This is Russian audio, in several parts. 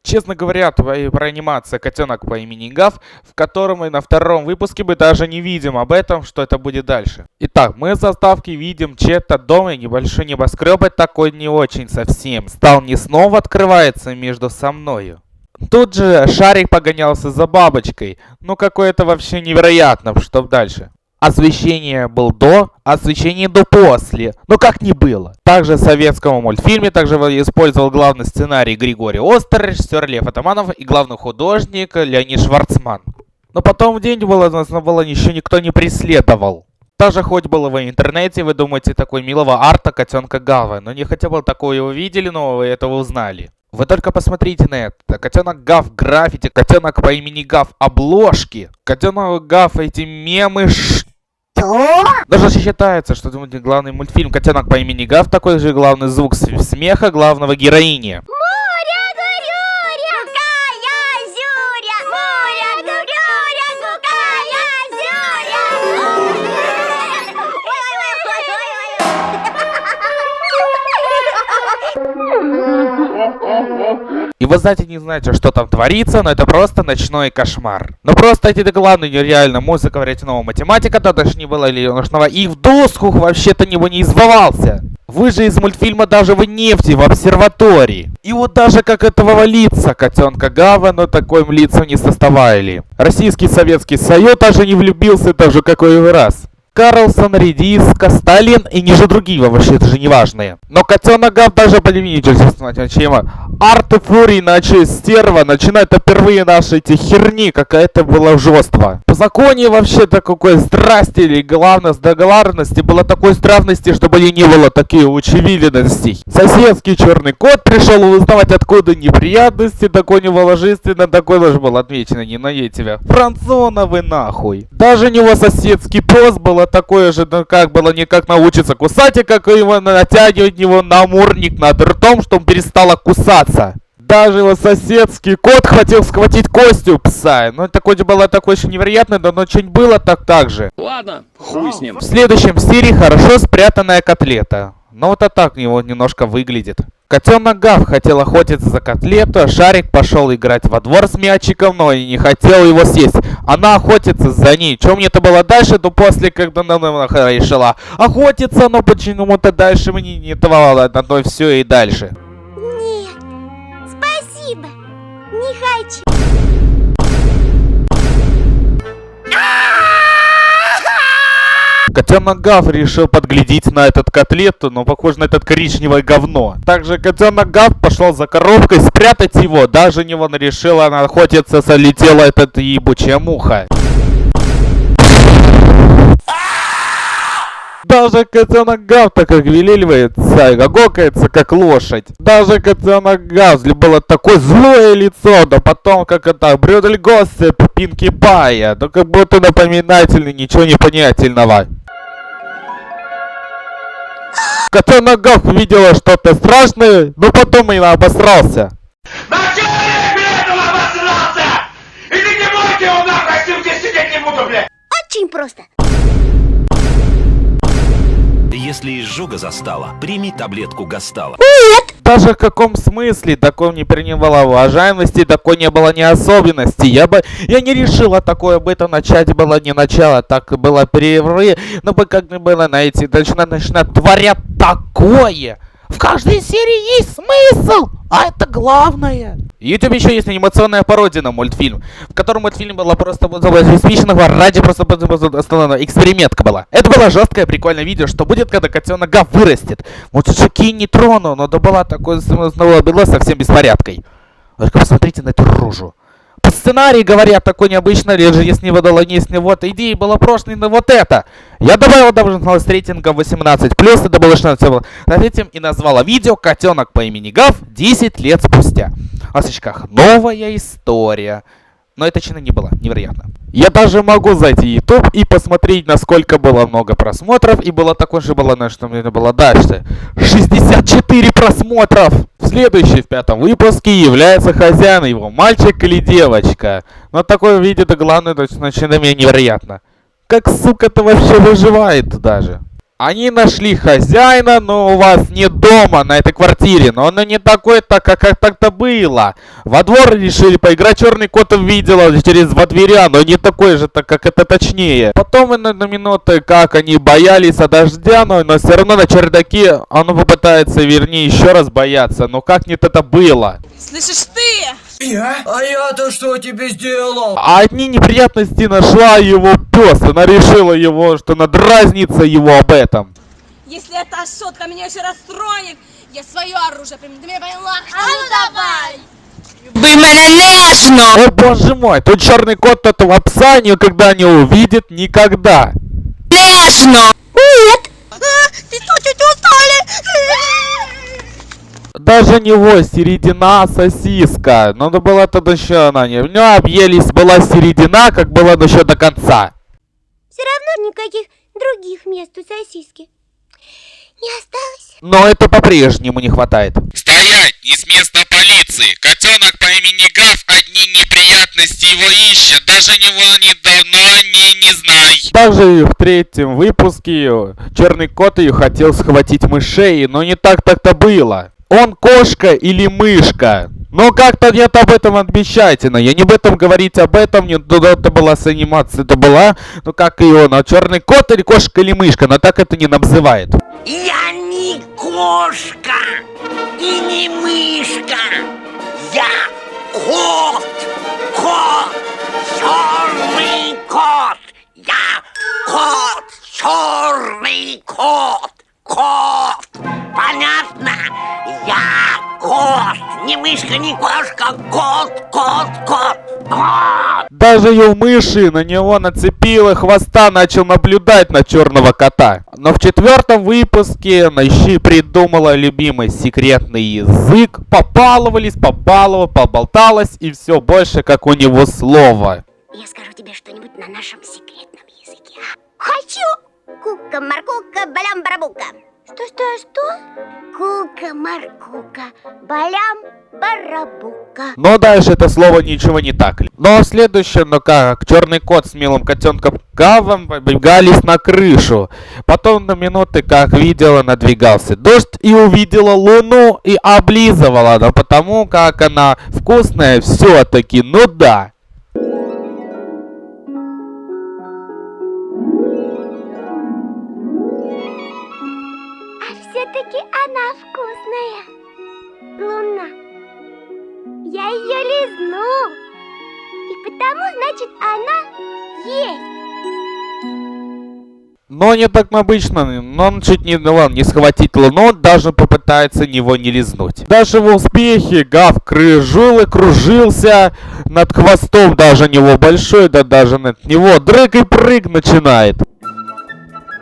Честно говоря, про анимация «Котенок по имени Гав», в котором мы на втором выпуске мы даже не видим об этом, что это будет дальше. Итак, мы в заставке видим чей-то дом и небольшой небоскреб, такой не очень совсем. Стал не снова открывается между со мною. Тут же Шарик погонялся за бабочкой. Ну какое-то вообще невероятно, что дальше. Освещение был до, освещение до после. Ну как не было. Также в советском мультфильме также использовал главный сценарий Григорий Остер, режиссер Лев Атаманов и главный художник Леонид Шварцман. Но потом в день было еще никто не преследовал. Даже хоть было в интернете, вы думаете, такой милого арта котенка Гава. Но не хотя бы такое увидели, но вы этого узнали. Вы только посмотрите на это. Котенок Гав граффити, котенок по имени Гав обложки, котенок Гав эти мемы. Даже считается, что это главный мультфильм «Котенок по имени Гав», такой же главный звук смеха главного героини. И вы, знаете, не знаете, что там творится, но это просто ночной кошмар. Но просто это главное, нереально, музыка, вредного математика, то даже не было Ильюшного, и в доску вообще-то него не избывался. Вы же из мультфильма даже в нефти, в обсерватории. И вот даже как этого лица котенка Гава, но такой лицу не составали. Российский Советский Союз даже не влюбился даже какой раз. Карлсон, Редиска, Сталин и ниже другие вообще, это же не важные. Но котенок Гав даже поленитесь, чем Арт Фурий, иначе стерва, начинает впервые наши эти херни, какая-то была жёства. По законе вообще-то какой здрасте или главность договорности было такой здравности, чтобы не было таких очевидностей. Соседский черный кот пришел узнавать, откуда неприятности, такой неволожественно, такой даже был отмечено, не на тебя. Францоновы нахуй. Даже у него соседский пес было такое же, ну как было никак научиться кусать, и как его натягивать него намордник над ртом, чтобы он перестала кусаться. Даже его соседский кот хотел схватить Костю пса. Ну это хоть было такое еще невероятное, но что-нибудь было так же. Ладно, хуй с ним. В следующем серии хорошо спрятанная котлета. Но вот так его немножко выглядит. Котенок Гав хотел охотиться за котлету, а Шарик пошел играть во двор с мячиком, но и не хотел его съесть. Она охотится за ней. Что мне-то было дальше, то после, когда она решила охотиться, но почему-то дальше мне не давало, на то все и дальше. Нет, спасибо, не хочу. Котенок Гав решил подглядеть на этот котлету, но похоже на этот коричневое говно. Также котенок Гав пошел за коробкой спрятать его. Даже него решила она охотиться, залетела эта ебучая муха. Даже котенок Гав так как велеливается и гогокается, как лошадь. Даже котенок Гав было такое злое лицо, да потом как это, Брюдель Госсеп, Пинки Пая, да как будто напоминательный, ничего непонятельного. Котенок Гав видела что-то страшное, но потом и обосрался. Да человек, блядь, он обосрался! Идите мойте его нахуй, я с ним здесь сидеть не буду, блядь! Очень просто. Если изжога застала, прими таблетку Гастала. Даже в каком смысле? Такой не принимала уважаемости, такой не было ни особенности. Я не решила такое об этом начать, было не начало, так было перерывы. Но бы как не было найти, начинать творят такое. В каждой серии есть смысл, а это главное. YouTube еще есть анимационная пародия на мультфильм, в котором мультфильм была просто спичного ради просто экспериментка была. Это было жесткое прикольное видео, что будет, когда котенок Гав вырастет. Вот шаки не трону, но да была такое снова было совсем беспорядкой. Только посмотрите на эту рожу. По сценарию говорят, такой необычно, если выдала не с него, идея была прошлой на вот это. Я добавила даже с рейтингом 18+, это было что все было над этим и назвала видео «Котенок по имени Гав 10 лет спустя». В очках новая история. Но это чина не было, невероятно. Я даже могу зайти в YouTube и посмотреть, насколько было много просмотров. И было такое же, было, на что мне было дальше. 64 просмотров! В следующем, в 5-м выпуске, является хозяин его, мальчик или девочка. Но такое видео, да главное, начинает меня невероятно. Как, сука, это вообще выживает даже? Они нашли хозяина, но у вас нет дома на этой квартире. Но оно не такое-то, как так-то было. Во двор решили поиграть, черный кот увидела через во дверя, но не такой же, как это точнее. Потом на минуты, как они боялись от дождя, но все равно на чердаке оно попытается, вернее, еще раз бояться. Но как нет это было? Слышишь ты? Я? А я-то что тебе сделал? А одни неприятности нашла его пес. Она решила его, что надразнится его об этом. Если эта шутка меня еще раз тронет, я свое оружие приму. Ты меня поняла? А ну давай! Бы меня няшно! О боже мой, тут черный кот этого пса никогда не увидит никогда. Няшно! Нет! Ты что, чуть устали? Даже не его середина, а сосиска. Надо было тогда еще она не. У нее объелись была середина, как было еще до конца. Все равно никаких других мест у сосиски не осталось. Но это по-прежнему не хватает. Стоять! Не с места полиции! Котенок по имени Гав, одни неприятности его ищет. Даже него недавно не знай. Также в третьем выпуске черный кот ее хотел схватить мышей, но не так-то было. Он кошка или мышка? Ну как-то нет об этом отмечательно. Я не об этом говорить об этом, не это была с анимацией, это была, ну как ее, на черный кот или кошка или мышка, но так это не называет. Я не кошка и не мышка. Я кот. Кот. Черный кот. Я кот. Черный кот. Кот. Понятно? Я кот. Не мышка, не кошка. Кот. Кот. Даже ее мыши на него нацепила хвоста, начал наблюдать на черного кота. Но в четвертом выпуске Найши придумала любимый секретный язык. Поболталась и все больше как у него слова. Я скажу тебе что-нибудь на нашем секретном языке. Хочу! Кука-маркука, балям-барабука. Что? Кука-маркука, балям-барабука. Но дальше это слово ничего не так. Но следующее, ну как, черный кот с милым котенком Гавом побегались на крышу. Потом на минуты, как видела, надвигался дождь и увидела луну и облизывала она, потому как она вкусная все-таки, ну да. Все-таки она вкусная. Луна. Я ее лизну. И потому, значит, она есть. Но не так обычно, но он чуть не схватить луну, даже попытается него не лизнуть. Даже в успехе Гав кружился над хвостом, даже у него большой, да даже над него дрыг и прыг начинает.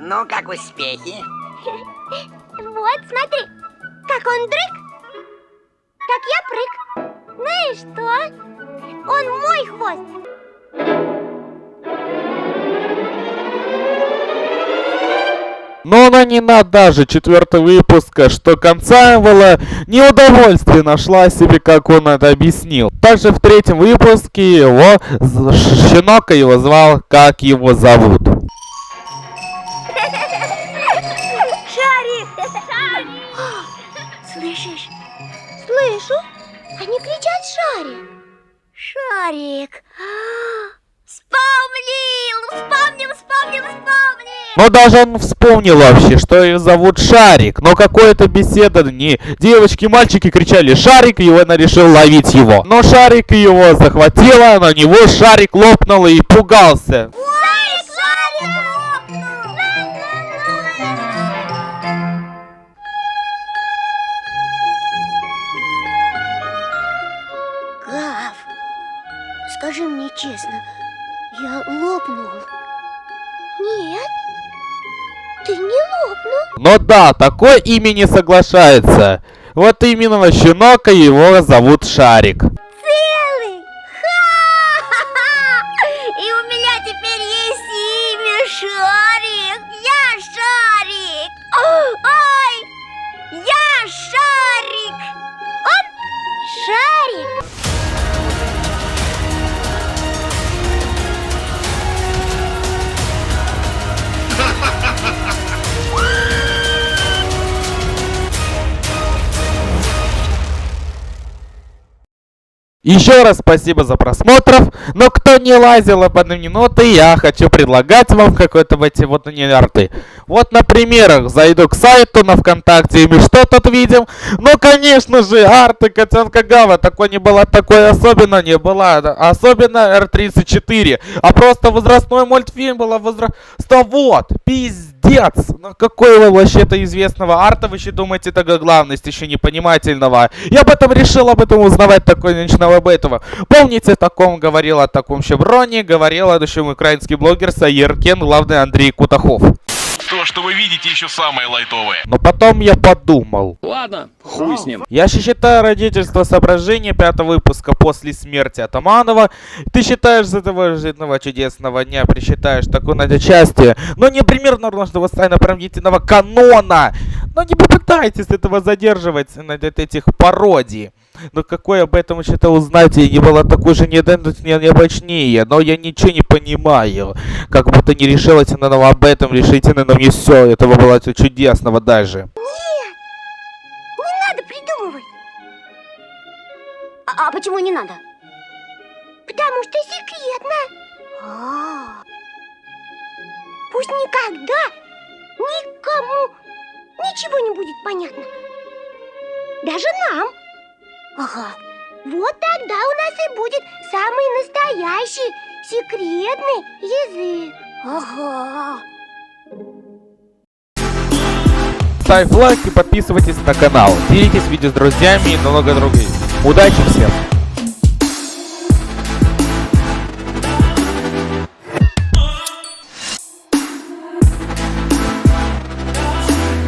Ну, как успехи? Вот, смотри, как он дрыг, как я прыг. Ну и что? Он мой хвост. Но она не надо даже четвертого выпуска, что конца было неудовольствие нашла себе, как он это объяснил. Также в третьем выпуске его щенок его звал, как его зовут. Шарик! Слышишь? Слышу. Они кричат Шарик. Шарик. Вспомнил. Но даже он вспомнил вообще, что ее зовут Шарик. Но какое-то беседа, не девочки и мальчики кричали Шарик, и она решила ловить его. Но Шарик его захватила, на него Шарик лопнул и пугался. Шарик лопнул! Гав, скажи мне честно, я лопнул? Нет, ты не лопнул. Но да, такое имя не соглашается. Вот именно щенок, и его зовут Шарик. Целый? Ха-ха-ха! И у меня теперь есть имя Шарик. Я Шарик. Ой, я Шарик. Он Шарик. Еще раз спасибо за просмотров, но кто не лазил об одной минуты, я хочу предлагать вам какой-то эти вот арты. Вот, например, зайду к сайту на ВКонтакте, и мы что тут видим? Ну, конечно же, арты Котенка Гава. Такой не было, такой особенно не была. Особенно R34. А просто возрастной мультфильм было вот, пиздец. Ну, какой вы вообще-то известного арта, вы еще думаете, такая главность еще непонимательного? Я об этом решил, об этом узнавать, такой начинал об этого. Помните, о таком говорил, о таком шевроне, говорил о еще украинский блогер Саеркен, главный Андрей Кутахов. То, что вы видите, еще самое лайтовое. Но потом я подумал. Ладно, хуй с ним. Я считаю родительство соображения 5-го выпуска после смерти Атаманова. Ты считаешь с этого житного чудесного дня, присчитаешь такое начастие, но не примерно нужного стайно-промедительного канона. Но не попытайтесь этого задерживать над этих пародий. Но какой об этом еще-то узнать, я не была такой же необычнее, но я ничего не понимаю. Как будто не решилась она об этом, решительно, но не все, этого было чудесного даже. Нет, не надо придумывать. А почему не надо? Потому что секретно. Пусть никогда никому ничего не будет понятно. Даже нам. Ага. Вот тогда у нас и будет самый настоящий секретный язык. Ага. Ставь лайк и подписывайтесь на канал. Делитесь видео с друзьями и много других. Удачи всем!